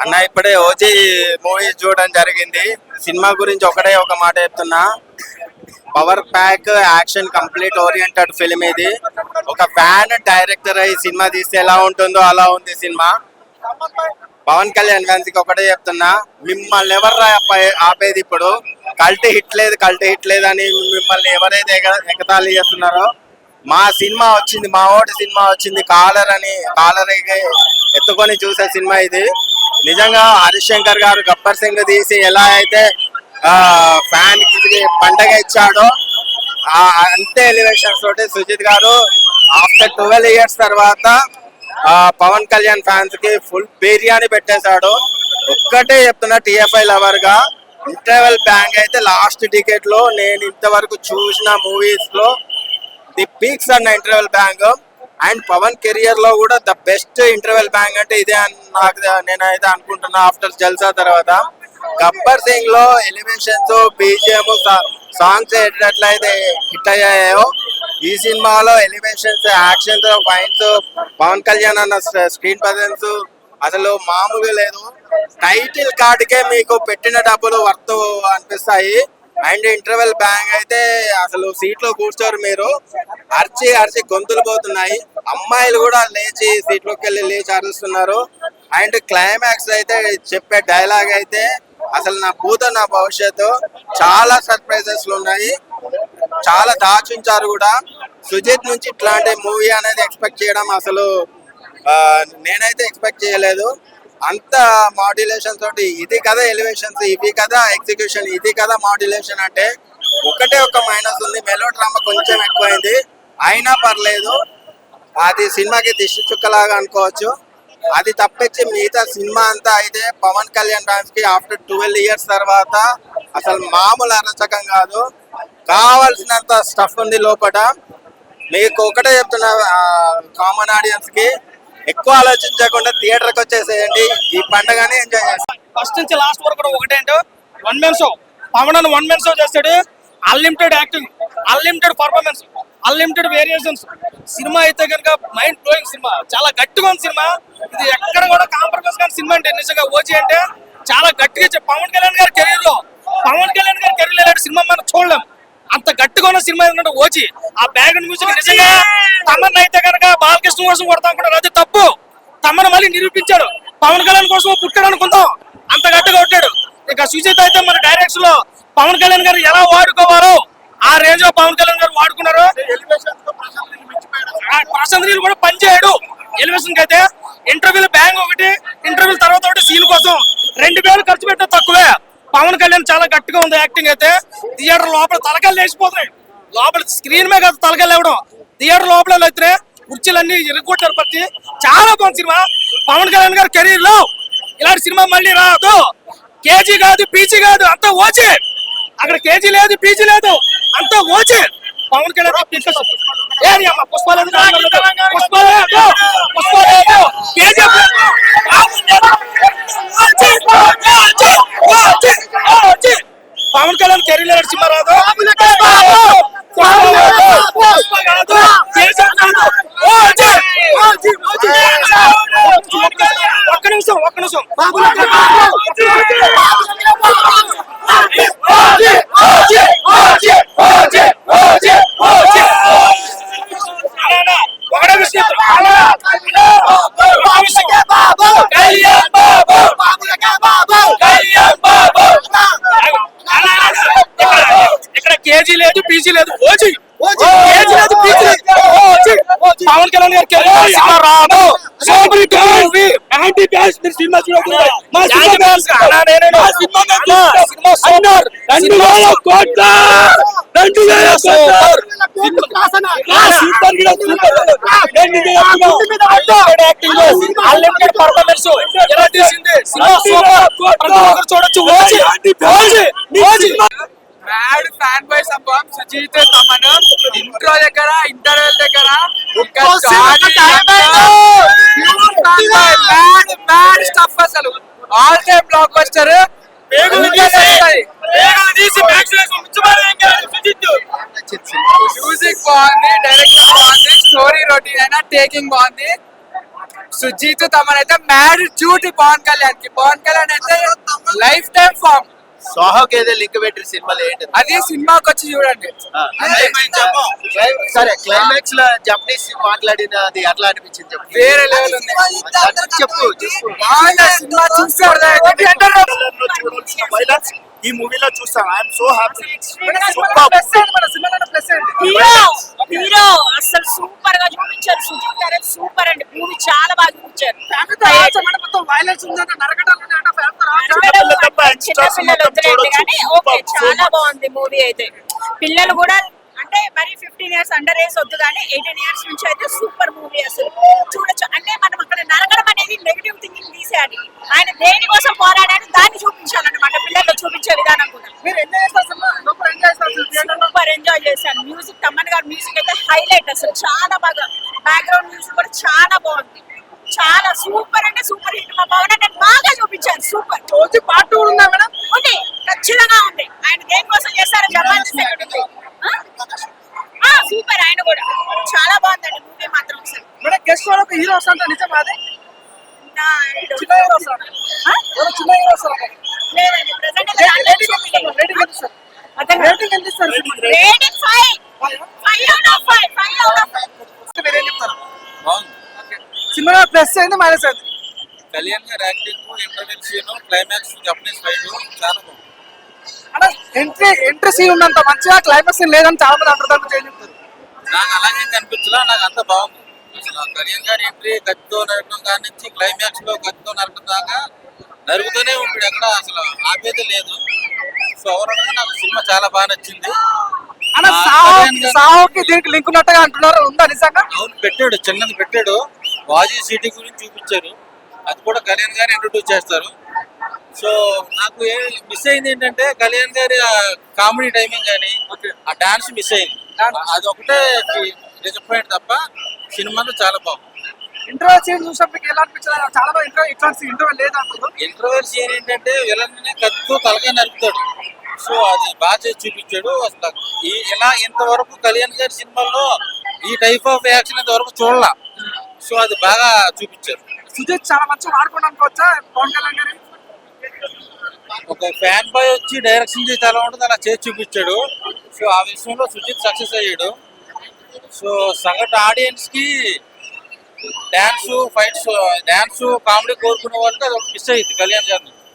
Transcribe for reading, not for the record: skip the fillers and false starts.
అన్న ఇప్పుడే OG movie చూడడం జరిగింది. సినిమా గురించి ఒకటే ఒక మాట చెప్తున్నా, power pack action complete oriented film ఇది. ఒక ఫ్యాన్ డైరెక్టర్ అయ్యి సినిమా తీస్తే ఎలా ఉంటుందో అలా ఉంది సినిమా. పవన్ కళ్యాణ్ ఫ్యాన్స్ కి ఒకటే చెప్తున్నా, మిమ్మల్ని ఎవరు ఆపేది? ఇప్పుడు కల్ట్ హిట్ లేదు అని మిమ్మల్ని ఎవరైతే ఎగతాళి చేస్తున్నారో, మా సినిమా వచ్చింది, మా ఓటు సినిమా వచ్చింది, కాలర్ ఎత్తుకొని చూసే సినిమా ఇది. నిజంగా హరిశంకర్ గారు గబ్బర్ సింగ్ తీసి ఎలా అయితే ఫ్యాన్ కి పండగ ఇచ్చాడో, అంతే ఎలివేషన్స్ తోటి సుజిత్ గారు ఆఫ్టర్ 12 years తర్వాత పవన్ కళ్యాణ్ ఫ్యాన్స్ కి ఫుల్ బిర్యానీ పెట్టేశాడు. ఒక్కటే చెప్తున్నా, టిఎఫ్ఐ లవర్ గా, ఇంటర్వెల్ బ్యాంగ్ అయితే లాస్ట్ డికెట్ లో నేను ఇంతవరకు చూసిన మూవీస్ లో ది పీక్స్ అన్న interval bang. And Pawan career లో కూడా ద బెస్ట్ ఇంటర్వెల్ బ్యాంగ్ అంటే ఇదే అని నేనైతే అనుకుంటున్నా. ఆఫ్టర్ జల్సా తర్వాత గబ్బర్ సింగ్ లో ఎలివేషన్స్, బీజిఎం, సాంగ్స్ ఎట్లయితే హిట్ అయ్యాయో, ఈ సినిమాలో elevations, actions, fights, Pawan Kalyan అన్న స్క్రీన్ ప్రజెన్స్ అసలు మామూలుగా లేదు. టైటిల్ కార్డుకే మీకు పెట్టిన డబ్బులు వర్త్ అనిపిస్తాయి. అండ్ ఇంటర్వెల్ బ్యాంగ్ అయితే అసలు సీట్ లో కూర్చోరు మీరు, అరిచి గొంతులు పోతున్నాయి. అమ్మాయిలు కూడా లేచి సీట్లోకి వెళ్ళి లేచి అరుస్తున్నారు. అండ్ క్లైమాక్స్ అయితే చెప్పే డైలాగ్ అయితే అసలు నా భూతం నా భవిష్యత్తు, చాలా సర్ప్రైజెస్ ఉన్నాయి, చాలా దాచుంచారు కూడా. సుజిత్ నుంచి ఇట్లాంటి మూవీ అనేది ఎక్స్పెక్ట్ చేయడం అసలు నేనైతే ఎక్స్పెక్ట్ చేయలేదు. అంత మాడ్యులేషన్ తోటి, ఇది కదా ఎలివేషన్స్, ఇవి కదా ఎగ్జిక్యూషన్, ఇది కదా మాడ్యులేషన్ అంటే ఒకటే ఒక మైనస్ ఉంది, మెలో డ్రామా కొంచెం ఎక్కువైంది. అయినా పర్లేదు, అది సినిమాకి దిష్టి చుక్కలాగా అనుకోవచ్చు. అది తప్పించి మిగతా సినిమా అంతా అయితే పవన్ కళ్యాణ్ ఫ్యాన్స్ కి ఆఫ్టర్ 12 years తర్వాత అసలు మామూలు అరచకం కాదు, కావాల్సినంత స్టఫ్ ఉంది లోపల. మీకు ఒకటే చెప్తున్నా, కామన్ ఆడియన్స్ కి ఎక్కువ ఆలోచించకుండా థియేటర్కి వచ్చేసేయండి, ఈ పండుగని ఎంజాయ్ చేస్తాం. ఫస్ట్ నుంచి లాస్ట్ వరకు కూడా ఒకటేంటో, 1 man show. Pawan 1 man show చేస్తాడు. Unlimited acting, unlimited performance, unlimited variations. Cinema అయితే కనుక మైండ్ బ్లోయింగ్ సినిమా, చాలా గట్టిగా ఉంది సినిమా. ఇది ఎక్కడ కూడా కాంప్రమైజ్ కానీ సినిమా అంటే నిజంగా ఓజీ అంటే చాలా గట్టిగా పవన్ కళ్యాణ్ గారి కెరీర్ లో ఇలాంటి సినిమా మనం చూడలేం. అంత గట్టిగా ఉన్న సినిమా ఏంటంటే ఓజీ. ఆ బ్యాక్గ్రౌండ్ మ్యూజిక్ నిజంగా తమన్ అయితే కనుక బాలకృష్ణ కోసం కొడతాం అనుకుంటారు, అది తప్పు. తమన్ మళ్ళీ నిరూపించాడు, పవన్ కళ్యాణ్ కోసం పుట్టాడు అనుకుందాం, అంత గట్టిగా కొట్టాడు. ఇక సుజిత్ అయితే మన డైరెక్షన్ లో పవన్ కళ్యాణ్ గారు ఎలా వాడుకోవాలో ఆ రేంజ్ లో పవన్ కళ్యాణ్ గారు వాడుకున్నారు. ప్రశాంత్ నీల్ కూడా పనిచేయడు ఎలివేషన్ కి అయితే. ఇంటర్వ్యూలు బ్యాంగ్ ఒకటి, ఇంటర్వ్యూల తర్వాత ఒకటి సీన్ కోసం 2000 ఖర్చు పెట్టిన తక్కువే. పవన్ కళ్యాణ్ చాలా గట్టిగా ఉంది యాక్టింగ్ అయితే. థియేటర్ లోపల తలకాయలు లేచిపోతున్నాయి, లోపల స్క్రీన్ మీద కాదు తలకాయలు లేవడం, థియేటర్ లోపల అయితే కుర్చీలన్నీ ఇరుక్కొట్టారు పట్టి. చాలా బాగుంది సినిమా. పవన్ కళ్యాణ్ గారి కెరీర్ లో ఇలాంటి సినిమా మళ్ళీ రాదు. కేజీ కాదు, పీజీ కాదు, అంతా ఓజీ. అక్కడ కేజీ లేదు, పీజీ లేదు, అంతా ఓజీ. పవన్ కళ్యాణ్ పుష్పాలేదు, పవన్ కళ్యాణ్ కెరీర్ సినిమా రాదు. ఒక్క నిమిషం ఇక్కడ కేజీ లేదు, పీజీ లేదు, ఓజీ. పవన్ కళ్యాణ్ గారు రాదు. సినిమా చూడొచ్చు. మ్యాడ్ ఫ్యాన్ బాయ్ సంభవం సుజీత్ తమన్. ఇంట్రో దగ్గర, ఇంటర్వెల్ దగ్గర మ్యాడ్ స్టఫ్, అసలు all time block buster. Music బాగుంది, డైరెక్షన్ బాగుంది, స్టోరీ రొటీన్ అయినా టేకింగ్ బాగుంది. సుజీత్ తమన్ అయితే మ్యాడ్ డ్యూటీ పవన్ కళ్యాణ్ కి. పవన్ కళ్యాణ్ అయితే లైఫ్ టైం ఫామ్. సోహోకి ఏదో లింక్ పెట్టిన సినిమాలో ఏంటి? అది సినిమాకి వచ్చి చూడండి. సరే, క్లైమాక్స్ లో జపనీస్ మాట్లాడినది ఎట్లా అనిపించింది చెప్పు. వేరే లెవెల్ ఉంది. చెప్పు బాగుంది సినిమా చూస్తే ఈ మూవీలో చూసాను. I'm so happy. హీరో అసలు సూపర్ గా చూపించారు. సుజిత్ గారు సూపర్ అండి. మూవీ చాలా బాగా చూపించారు. చిన్నపిల్లలు వద్దులేండి కానీ ఓకే చాలా బాగుంది మూవీ అయితే. పిల్లలు కూడా అంటే మరి 15 years అండర్ ఏజ్ వద్దు కానీ 18 years నుంచి అయితే సూపర్ మూవీ అసలు చూడొచ్చు. అంటే మనం అక్కడ నరకడం అనేది నెగిటివ్ థింకింగ్ తీసేయాలి. ఆయన దేనికోసం పోరాడాడు దాన్ని చూపించాలన్నమాట. పిల్లల్లో చూపించే విధానం కూడా సూపర్ ఎంజాయ్ చేశాను. మ్యూజిక్ తమ్మన్ గారి మ్యూజిక్ అయితే హైలైట్ అసలు చాలా బాగా. బ్యాక్గ్రౌండ్ మ్యూజిక్ కూడా చాలా బాగుంది. చాలా సూపర్ అంటే సూపర్ హిట్. మా పవన్ అంటే బాగా చూపించారు. సూపర్. రోజు పార్ట్ 2 ఉందా మేడం? ఉంది ఖచ్చితంగా ఉంది. ఆయన దేనికోసం చేస్తారు జబర్దస్త్ సూపర్. ఆయన కూడా చాలా బాగుందండి మూవీ మాత్రం అసలు. మేడం గెస్ట్ ఒక హీరో వస్తాంట నిజం అదే? చిన్న హీరో వస్తాడు. చిన్న హీరో వస్తాడు. లేదండి ప్రెసెంట్ రేటింగ్ ఎంత ఇస్తారు? Rating 5 out of 5. మీరేం చెప్తారు? సినిమా ప్లస్ అయింది మైనస్ అయింది? కళ్యాణ్ గారి acting, intervention, climax, Japanese fight చాలా బాగుంది. అంటే ఎంట్రీ సీన్ ఉన్నంత మంచిగా క్లైమాక్స్ సీన్ లేదని చాలా మంది అంటారు. చేంజ్ చెప్తారు. నాకు అలాగే కనిపించలా. నాకు అంత బాగుంది. అసలు కళ్యాణ్ గారి ఎంట్రీ కత్తితో నరకడం కాడి నుంచి క్లైమాక్స్ లో కత్తితో నరకడం దాకా నరుగుతూనే ఉంటాడు. ఎక్కడ అసలు ఆపేది లేదు. సో ఓవరాల్ నాకు సినిమా చాలా బాగా నచ్చింది. అన్న సాహోకి దీనికి లింక్ ఉన్నట్టుగా అంటున్నారు. ఉందా నిజంగా? అవును, పెట్టాడు. చిన్నది పెట్టాడు. వాజీ సిటీ గురించి చూపించారు. అది కూడా కళ్యాణ్ గారు ఇంట్రొడ్యూస్ చేస్తారు. సో నాకు మిస్ అయింది ఏంటంటే కళ్యాణ్ గారి కామెడీ టైమింగ్ కానీ ఆ డాన్స్ మిస్ అయింది. అది ఒకటే డిసప్పాయింట్ తప్ప సినిమాలో చాలా బాగుంది. ఇంటర్వ్యూ సీన్ చూసినప్పుడు ఎలా అనిపించలేదు? చాలా మంది ఇట్లాంటి ఇంటర్వ్యూ లేదు అంటున్నారు. ఇంటర్వ్యూ సీన్ ఏంటంటే విలన్ కత్తితో తలగా నరుకుతాడు. సో అది బాగా చేసి చూపించాడు. అసలు ఇలా ఇంతవరకు కళ్యాణ్ గారి సినిమాల్లో ఈ టైప్ ఆఫ్ యాక్షన్ ఇంతవరకు చూడాల. సో అది బాగా చూపించారు. సుజిత్ చాలా మంచిగా వాడుకోవడం అనుకోవచ్చా పవన్ కళ్యాణ్ గారి? ఒక ఫ్యాన్ బాయ్ వచ్చి డైరెక్షన్ చేసి ఎలా ఉంటుంది అలా చేసి చూపించాడు. సో ఆ విషయంలో సుజిత్ సక్సెస్ అయ్యాడు. సో సగటు ఆడియన్స్ కి డాన్స్ ఫైట్స్, డాన్స్ కామెడీ కోరుకునే వాళ్ళకి అది మిస్ అయ్యింది కళ్యాణ్ గారిని.